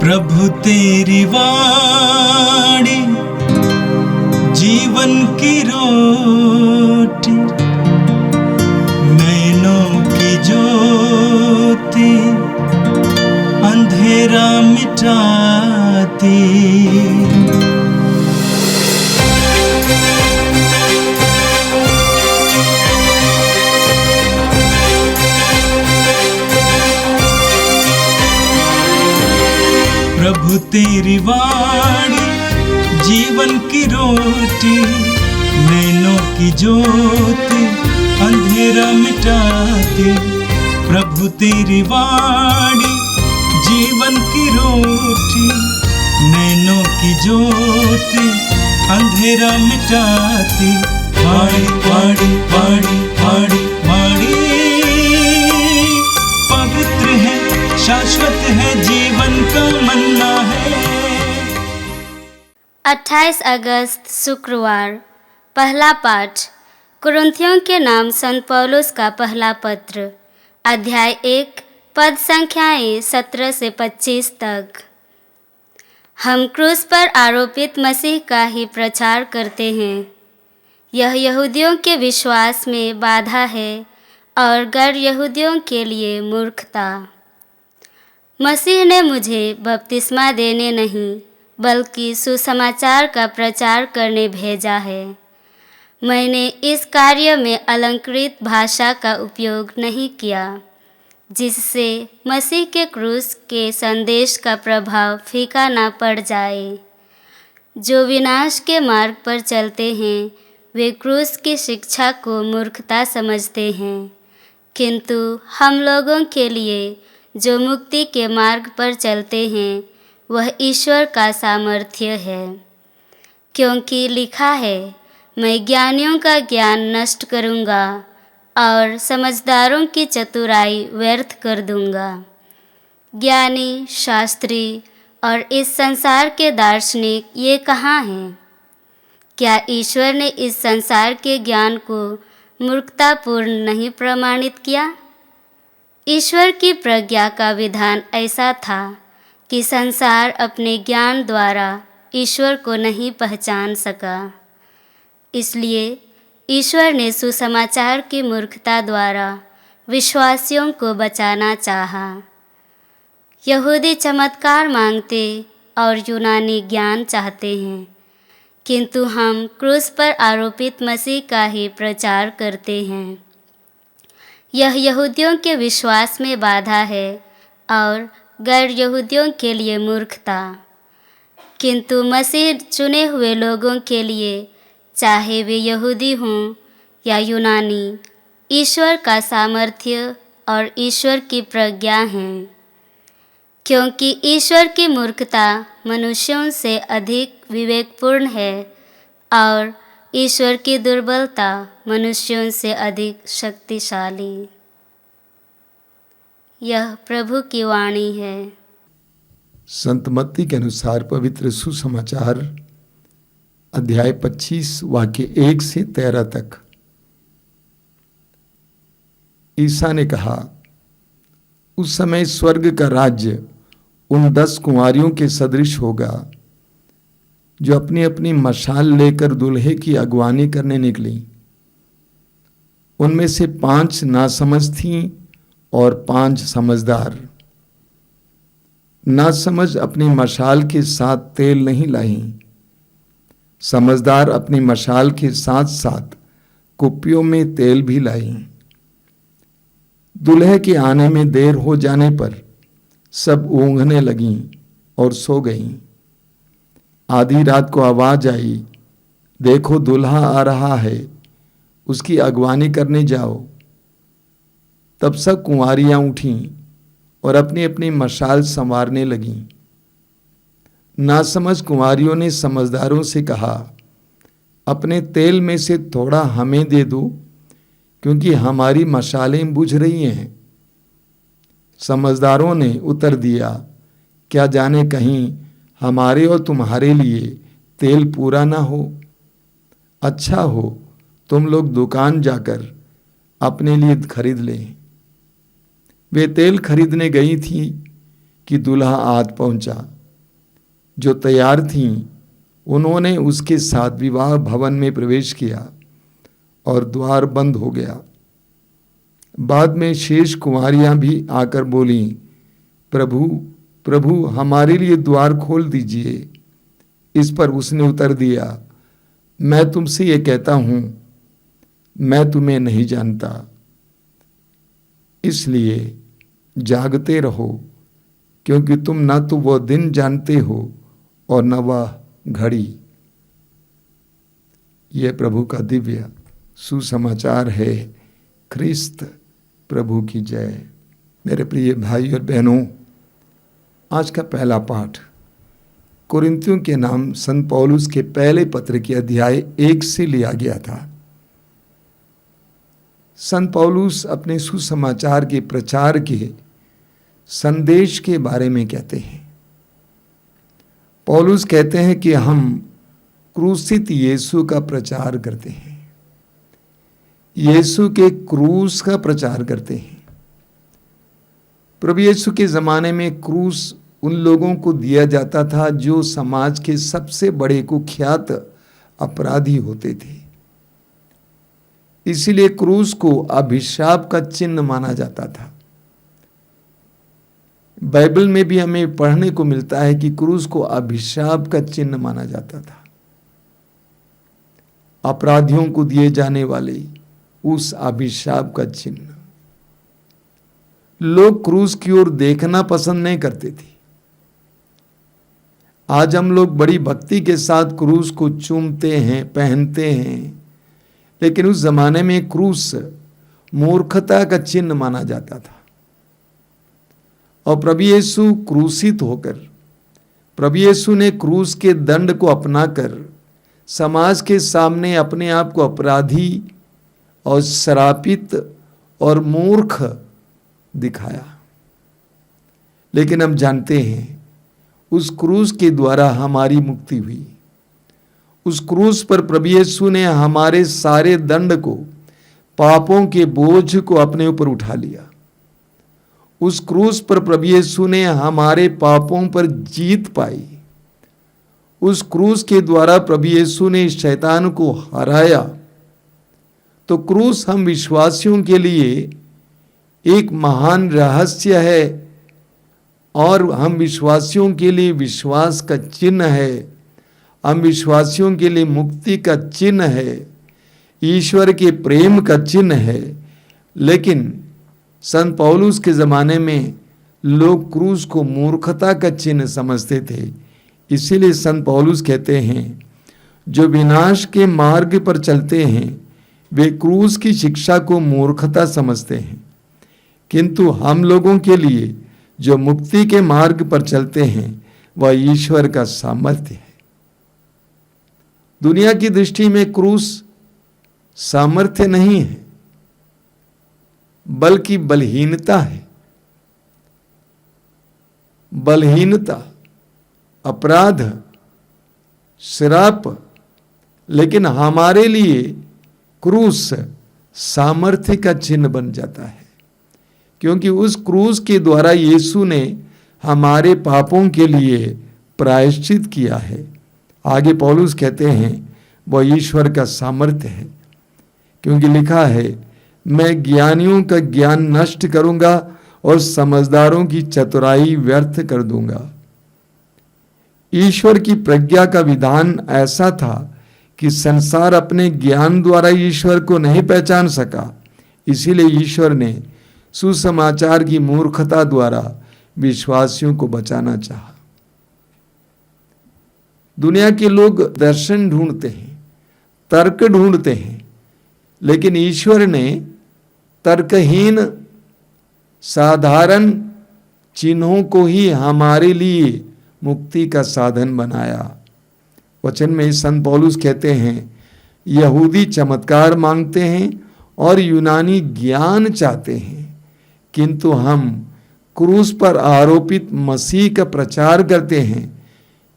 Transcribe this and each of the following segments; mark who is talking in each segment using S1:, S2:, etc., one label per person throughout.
S1: प्रभु तेरी वाणी जीवन की रोटी, नैनों की ज्योति अंधेरा मिटाती। प्रभु तेरी वाणी जीवन की रोटी, नैनों की ज्योति अंधेरा मिटाती। प्रभु तेरी वाणी जीवन की रोटी, नैनों की ज्योति अंधेरा मिटाती। वाणी वाणी वाणी वाणी वाणी पवित्र है, शाश्वत है, जीवन का मन्ना है।
S2: 28 अगस्त शुक्रवार। पहला पाठ कुरिन्थियों के नाम संत पौलुस का पहला पत्र, अध्याय 1, पद संख्याएं 17 से 25 तक। हम क्रूस पर आरोपित मसीह का ही प्रचार करते हैं। यह यहूदियों के विश्वास में बाधा है और गैर यहूदियों के लिए मूर्खता। मसीह ने मुझे बपतिस्मा देने नहीं बल्कि सुसमाचार का प्रचार करने भेजा है। मैंने इस कार्य में अलंकृत भाषा का उपयोग नहीं किया, जिससे मसीह के क्रूस के संदेश का प्रभाव फीका ना पड़ जाए। जो विनाश के मार्ग पर चलते हैं वे क्रूस की शिक्षा को मूर्खता समझते हैं, किंतु हम लोगों के लिए जो मुक्ति के मार्ग पर चलते हैं वह ईश्वर का सामर्थ्य है। क्योंकि लिखा है, मैं ज्ञानियों का ज्ञान नष्ट करूँगा और समझदारों की चतुराई व्यर्थ कर दूँगा। ज्ञानी, शास्त्री और इस संसार के दार्शनिक ये कहाँ हैं? क्या ईश्वर ने इस संसार के ज्ञान को मूर्खतापूर्ण नहीं प्रमाणित किया? ईश्वर की प्रज्ञा का विधान ऐसा था कि संसार अपने ज्ञान द्वारा ईश्वर को नहीं पहचान सका। इसलिए ईश्वर ने सुसमाचार की मूर्खता द्वारा विश्वासियों को बचाना चाहा। यहूदी चमत्कार मांगते और यूनानी ज्ञान चाहते हैं, किंतु हम क्रूस पर आरोपित मसीह का ही प्रचार करते हैं। यह यहूदियों के विश्वास में बाधा है और गैर यहूदियों के लिए मूर्खता, किंतु मसीह चुने हुए लोगों के लिए, चाहे वे यहूदी हों या यूनानी, ईश्वर का सामर्थ्य और ईश्वर की प्रज्ञा हैं। क्योंकि ईश्वर की मूर्खता मनुष्यों से अधिक विवेकपूर्ण है और ईश्वर की दुर्बलता मनुष्यों से अधिक शक्तिशाली। यह प्रभु की वाणी है।
S3: संत मत्ती के अनुसार पवित्र सुसमाचार अध्याय 25 वाक्य 1 से 13 तक। ईसा ने कहा, उस समय स्वर्ग का राज्य उन 10 कुंवारियों के सदृश होगा जो अपनी अपनी मशाल लेकर दूल्हे की अगवानी करने निकली। उनमें से 5 नासमझ थीं और 5 समझदार। नासमझ अपनी मशाल के साथ तेल नहीं लाईं, समझदार अपनी मशाल के साथ साथ कुप्पियों में तेल भी लाईं। दूल्हे के आने में देर हो जाने पर सब ऊँघने लगीं और सो गईं। आधी रात को आवाज आई, देखो दूल्हा आ रहा है, उसकी अगवानी करने जाओ। तब सब कुंवारियां उठीं और अपनी अपनी मशाल संवारने लगीं। नासमझ कुंवारियों ने समझदारों से कहा, अपने तेल में से थोड़ा हमें दे दो, क्योंकि हमारी मशालें बुझ रही हैं। समझदारों ने उत्तर दिया, क्या जाने कहीं हमारे और तुम्हारे लिए तेल पूरा ना हो। अच्छा हो तुम लोग दुकान जाकर अपने लिए खरीद लें। वे तेल खरीदने गई थी कि दूल्हा आद पहुंचा। जो तैयार थीं उन्होंने उसके साथ विवाह भवन में प्रवेश किया और द्वार बंद हो गया। बाद में शेष कुंवारियां भी आकर बोली, प्रभु प्रभु हमारे लिए द्वार खोल दीजिए। इस पर उसने उत्तर दिया, मैं तुमसे ये कहता हूं, मैं तुम्हें नहीं जानता। इसलिए जागते रहो, क्योंकि तुम न तो वह दिन जानते हो और न वह घड़ी। यह प्रभु का दिव्य सुसमाचार है। ख्रिस्त प्रभु की जय। मेरे प्रिय भाई और बहनों, आज का पहला पाठ कुरिन्थियों के नाम संत पौलुस के पहले पत्र के अध्याय 1 से लिया गया था। संत पौलुस अपने सुसमाचार के प्रचार के संदेश के बारे में कहते हैं। पौलुस कहते हैं कि हम क्रूसित यीशु का प्रचार करते हैं, यीशु के क्रूस का प्रचार करते हैं। प्रभु यीशु के ज़माने में क्रूस उन लोगों को दिया जाता था जो समाज के सबसे बड़े कुख्यात अपराधी होते थे। इसीलिए क्रूस को अभिशाप का चिन्ह माना जाता था। बाइबल में भी हमें पढ़ने को मिलता है कि क्रूस को अभिशाप का चिन्ह माना जाता था। अपराधियों को दिए जाने वाले उस अभिशाप का चिन्ह। लोग क्रूस की ओर देखना पसंद नहीं करते थे। आज हम लोग बड़ी भक्ति के साथ क्रूस को चूमते हैं, पहनते हैं, लेकिन उस जमाने में क्रूस मूर्खता का चिन्ह माना जाता था। और प्रभु यीशु क्रूसित होकर, प्रभु यीशु ने क्रूस के दंड को अपनाकर समाज के सामने अपने आप को अपराधी और श्रापित और मूर्ख दिखाया। लेकिन हम जानते हैं उस क्रूस के द्वारा हमारी मुक्ति हुई। उस क्रूस पर प्रभु यीशु ने हमारे सारे दंड को, पापों के बोझ को अपने ऊपर उठा लिया। उस क्रूस पर प्रभु यीशु ने हमारे पापों पर जीत पाई। उस क्रूस के द्वारा प्रभु यीशु ने शैतान को हराया। तो क्रूस हम विश्वासियों के लिए एक महान रहस्य है और हम विश्वासियों के लिए विश्वास का चिन्ह है। हम विश्वासियों के लिए मुक्ति का चिन्ह है, ईश्वर के प्रेम का चिन्ह है। लेकिन संत पौलुस के ज़माने में लोग क्रूस को मूर्खता का चिन्ह समझते थे। इसीलिए संत पौलुस कहते हैं, जो विनाश के मार्ग पर चलते हैं वे क्रूस की शिक्षा को मूर्खता समझते हैं, किंतु हम लोगों के लिए जो मुक्ति के मार्ग पर चलते हैं वह ईश्वर का सामर्थ्य है। दुनिया की दृष्टि में क्रूस सामर्थ्य नहीं है, बल्कि बलहीनता है। बलहीनता, अपराध, श्राप। लेकिन हमारे लिए क्रूस सामर्थ्य का चिन्ह बन जाता है, क्योंकि उस क्रूस के द्वारा यीशु ने हमारे पापों के लिए प्रायश्चित किया है। आगे पौलुस कहते हैं वह ईश्वर का सामर्थ्य है, क्योंकि लिखा है, मैं ज्ञानियों का ज्ञान नष्ट करूंगा और समझदारों की चतुराई व्यर्थ कर दूंगा। ईश्वर की प्रज्ञा का विधान ऐसा था कि संसार अपने ज्ञान द्वारा ईश्वर को नहीं पहचान सका। इसीलिए ईश्वर ने सुसमाचार की मूर्खता द्वारा विश्वासियों को बचाना चाहा। दुनिया के लोग दर्शन ढूंढते हैं, तर्क ढूंढते हैं, लेकिन ईश्वर ने तर्कहीन साधारण चिन्हों को ही हमारे लिए मुक्ति का साधन बनाया। वचन में संत पौलुस कहते हैं, यहूदी चमत्कार मांगते हैं और यूनानी ज्ञान चाहते हैं, किंतु हम क्रूस पर आरोपित मसीह का प्रचार करते हैं।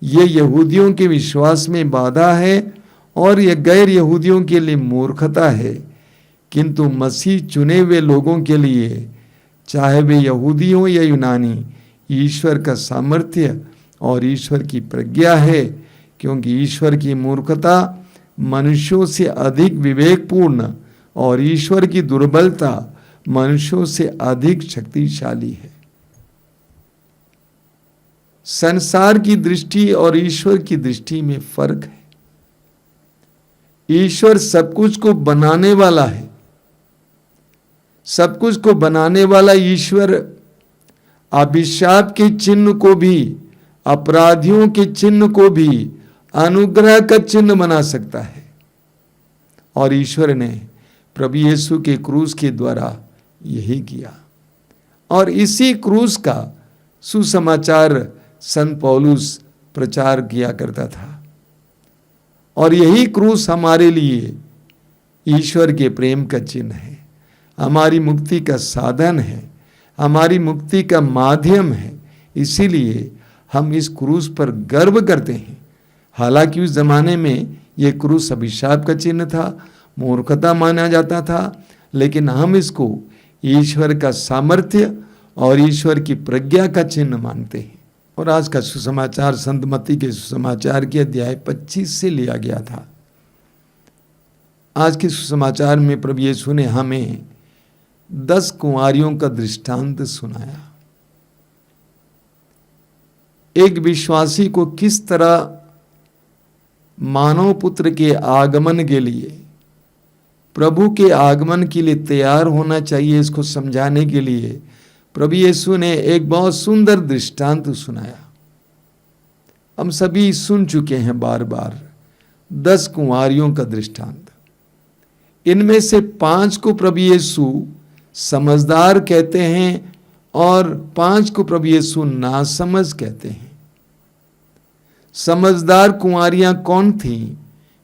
S3: ये यहूदियों के विश्वास में बाधा है और यह गैर यहूदियों के लिए मूर्खता है, किंतु मसीह चुने हुए लोगों के लिए, चाहे वे यहूदी हों या यूनानी, ईश्वर का सामर्थ्य और ईश्वर की प्रज्ञा है, क्योंकि ईश्वर की मूर्खता मनुष्यों से अधिक विवेकपूर्ण और ईश्वर की दुर्बलता मनुष्यों से अधिक शक्तिशाली है। संसार की दृष्टि और ईश्वर की दृष्टि में फर्क है। ईश्वर सब कुछ को बनाने वाला है। सब कुछ को बनाने वाला ईश्वर अभिशाप के चिन्ह को भी, अपराधियों के चिन्ह को भी अनुग्रह का चिन्ह बना सकता है। और ईश्वर ने प्रभु यीशु के क्रूस के द्वारा यही किया। और इसी क्रूस का सुसमाचार संत पौलुस प्रचार किया करता था। और यही क्रूस हमारे लिए ईश्वर के प्रेम का चिन्ह है, हमारी मुक्ति का साधन है, हमारी मुक्ति का माध्यम है। इसीलिए हम इस क्रूस पर गर्व करते हैं। हालांकि उस जमाने में यह क्रूस अभिशाप का चिन्ह था, मूर्खता माना जाता था, लेकिन हम इसको ईश्वर का सामर्थ्य और ईश्वर की प्रज्ञा का चिन्ह मानते हैं। और आज का सुसमाचार संत मत्ती के सुसमाचार के अध्याय 25 से लिया गया था। आज के सुसमाचार में प्रभु यीशु ने हमें 10 कुंवारियों का दृष्टांत सुनाया। एक विश्वासी को किस तरह मानव पुत्र के आगमन के लिए, प्रभु के आगमन के लिए तैयार होना चाहिए, इसको समझाने के लिए प्रभु यीशु ने एक बहुत सुंदर दृष्टांत सुनाया। हम सभी सुन चुके हैं बार बार 10 कुंवारियों का दृष्टांत। इनमें से 5 को प्रभु यीशु समझदार कहते हैं और 5 को प्रभु यीशु नासमझ कहते हैं। समझदार कुंवारियां कौन थीं?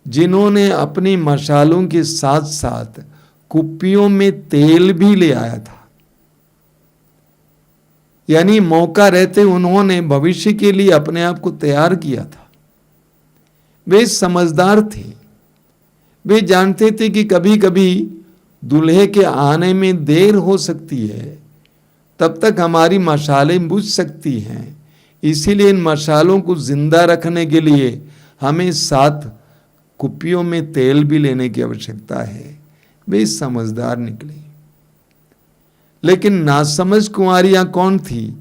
S3: जिन्होंने अपनी मशालों के साथ साथ कुप्पियों में तेल भी ले आया था। यानी मौका रहते उन्होंने भविष्य के लिए अपने आप को तैयार किया था। वे समझदार थे। वे जानते थे कि कभी कभी दूल्हे के आने में देर हो सकती है, तब तक हमारी मशालें बुझ सकती हैं। इसीलिए इन मशालों को जिंदा रखने के लिए हमें 7 कुप्पियों में तेल भी लेने की आवश्यकता है। वे समझदार निकले। लेकिन नासमझ कुंवारियां कौन थी?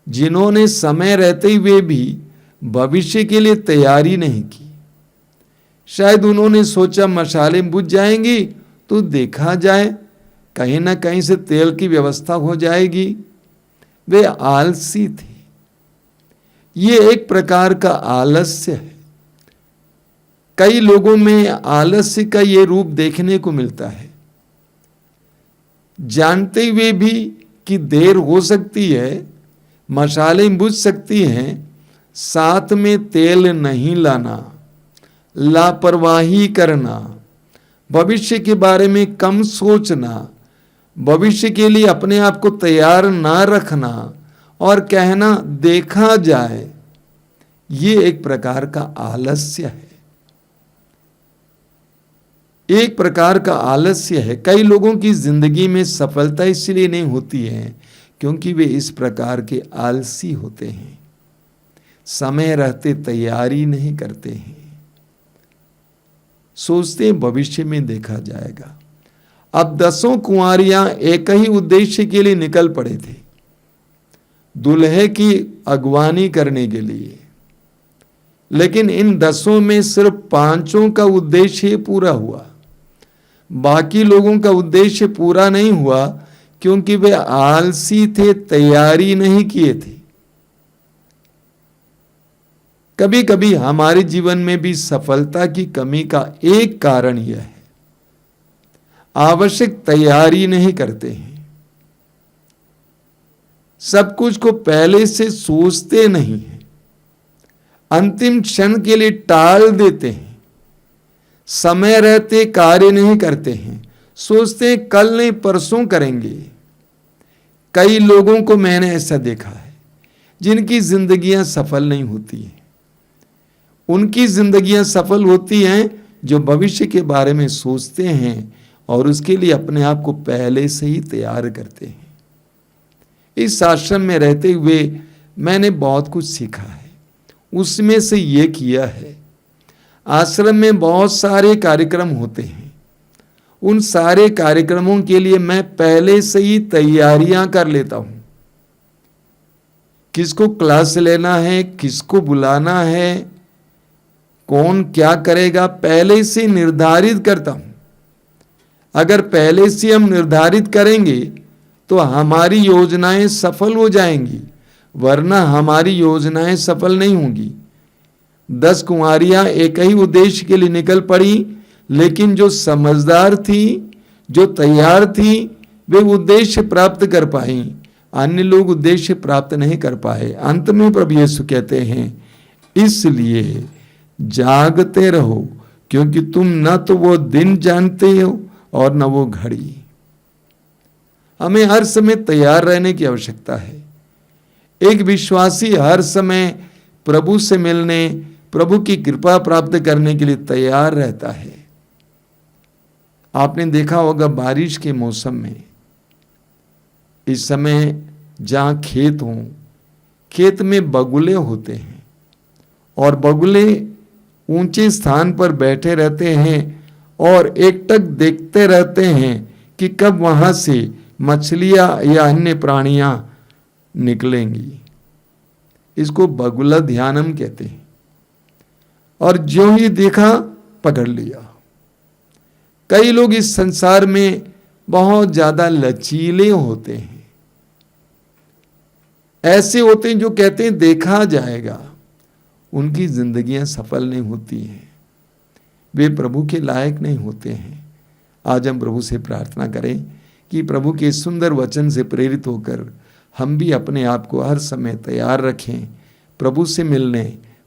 S3: जिन्होंने समय रहते हुए भी भविष्य के लिए तैयारी नहीं की। शायद उन्होंने सोचा मशालें बुझ जाएंगी तो देखा जाए, कहीं ना कहीं से तेल की व्यवस्था हो जाएगी। वे आलसी थे। ये एक प्रकार का आलस्य है। कई लोगों में आलस्य का ये रूप देखने को मिलता है। जानते हुए भी कि देर हो सकती है, मशालें बुझ सकती हैं, साथ में तेल नहीं लाना, लापरवाही करना, भविष्य के बारे में कम सोचना, भविष्य के लिए अपने आप को तैयार ना रखना और कहना देखा जाए, ये एक प्रकार का आलस्य है। एक प्रकार का आलस्य है। कई लोगों की जिंदगी में सफलता इसलिए नहीं होती है क्योंकि वे इस प्रकार के आलसी होते हैं। समय रहते तैयारी नहीं करते हैं, सोचते हैं भविष्य में देखा जाएगा। अब 10 कुंवारियां एक ही उद्देश्य के लिए निकल पड़े थे, दूल्हे की अगवानी करने के लिए। लेकिन इन 10 में सिर्फ 5 का उद्देश्य पूरा हुआ। बाकी लोगों का उद्देश्य पूरा नहीं हुआ क्योंकि वे आलसी थे, तैयारी नहीं किए थे। कभी कभी हमारे जीवन में भी सफलता की कमी का एक कारण यह है, आवश्यक तैयारी नहीं करते हैं। सब कुछ को पहले से सोचते नहीं हैं, अंतिम क्षण के लिए टाल देते हैं, समय रहते कार्य नहीं करते हैं, सोचते हैं कल नहीं परसों करेंगे। कई लोगों को मैंने ऐसा देखा है जिनकी जिंदगियां सफल नहीं होती हैं। उनकी जिंदगियां सफल होती हैं जो भविष्य के बारे में सोचते हैं और उसके लिए अपने आप को पहले से ही तैयार करते हैं। इस आश्रम में रहते हुए मैंने बहुत कुछ सीखा है, उसमें से ये किया है। आश्रम में बहुत सारे कार्यक्रम होते हैं, उन सारे कार्यक्रमों के लिए मैं पहले से ही तैयारियां कर लेता हूं। किसको क्लास लेना है, किसको बुलाना है, कौन क्या करेगा, पहले से निर्धारित करता हूं। अगर पहले से हम निर्धारित करेंगे तो हमारी योजनाएं सफल हो जाएंगी, वरना हमारी योजनाएं सफल नहीं होंगी। 10 कुंवारियां एक ही उद्देश्य के लिए निकल पड़ी, लेकिन जो समझदार थी, जो तैयार थी, वे उद्देश्य प्राप्त कर पाई। अन्य लोग उद्देश्य प्राप्त नहीं कर पाए। अंत में प्रभु यीशु कहते हैं, इसलिए जागते रहो, क्योंकि तुम न तो वो दिन जानते हो और न वो घड़ी। हमें हर समय तैयार रहने की आवश्यकता है। एक विश्वासी हर समय प्रभु से मिलने, प्रभु की कृपा प्राप्त करने के लिए तैयार रहता है। आपने देखा होगा बारिश के मौसम में, इस समय जहां खेत हों, खेत में बगुले होते हैं और बगुले ऊंचे स्थान पर बैठे रहते हैं और एकटक देखते रहते हैं कि कब वहां से मछलियां या अन्य प्राणियां निकलेंगी। इसको बगुला ध्यानम कहते हैं। और ज्यों ही देखा, पकड़ लिया। कई लोग इस संसार में बहुत ज्यादा लचीले होते हैं, ऐसे होते हैं जो कहते हैं देखा जाएगा। उनकी जिंदगियां सफल नहीं होती हैं, वे प्रभु के लायक नहीं होते हैं। आज हम प्रभु से प्रार्थना करें कि प्रभु के सुंदर वचन से प्रेरित होकर हम भी अपने आप को हर समय तैयार रखें, प्रभु से मिलने,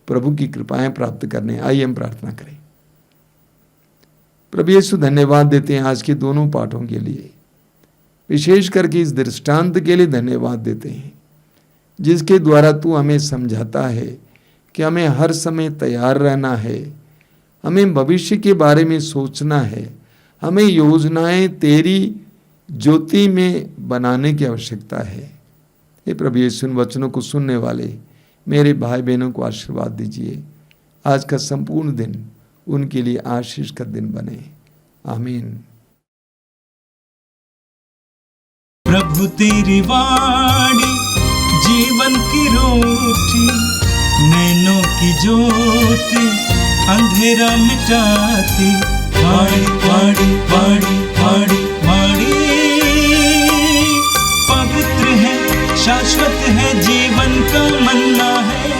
S3: प्रभु की कृपाएं प्राप्त करने। आइए हम प्रार्थना करें। प्रभु यीशु, धन्यवाद देते हैं आज के दोनों पाठों के लिए, विशेष करके इस दृष्टांत के लिए धन्यवाद देते हैं, जिसके द्वारा तू हमें समझाता है कि हमें हर समय तैयार रहना है, हमें भविष्य के बारे में सोचना है, हमें योजनाएं तेरी ज्योति में बनाने की आवश्यकता है। हे प्रभु यीशु, इन वचनों को सुनने वाले मेरे भाई बहनों को आशीर्वाद दीजिए। आज का संपूर्ण दिन उनके लिए आशीष का दिन बने। आमीन।
S1: प्रभु तेरी वाणी जीवन की रोटी, नैनों की ज्योति अंधेरा मिटाती। वाणी वाणी वाणी वाणी वाणी पवित्र है, शाश्वत है, जीवन का मन्ना है।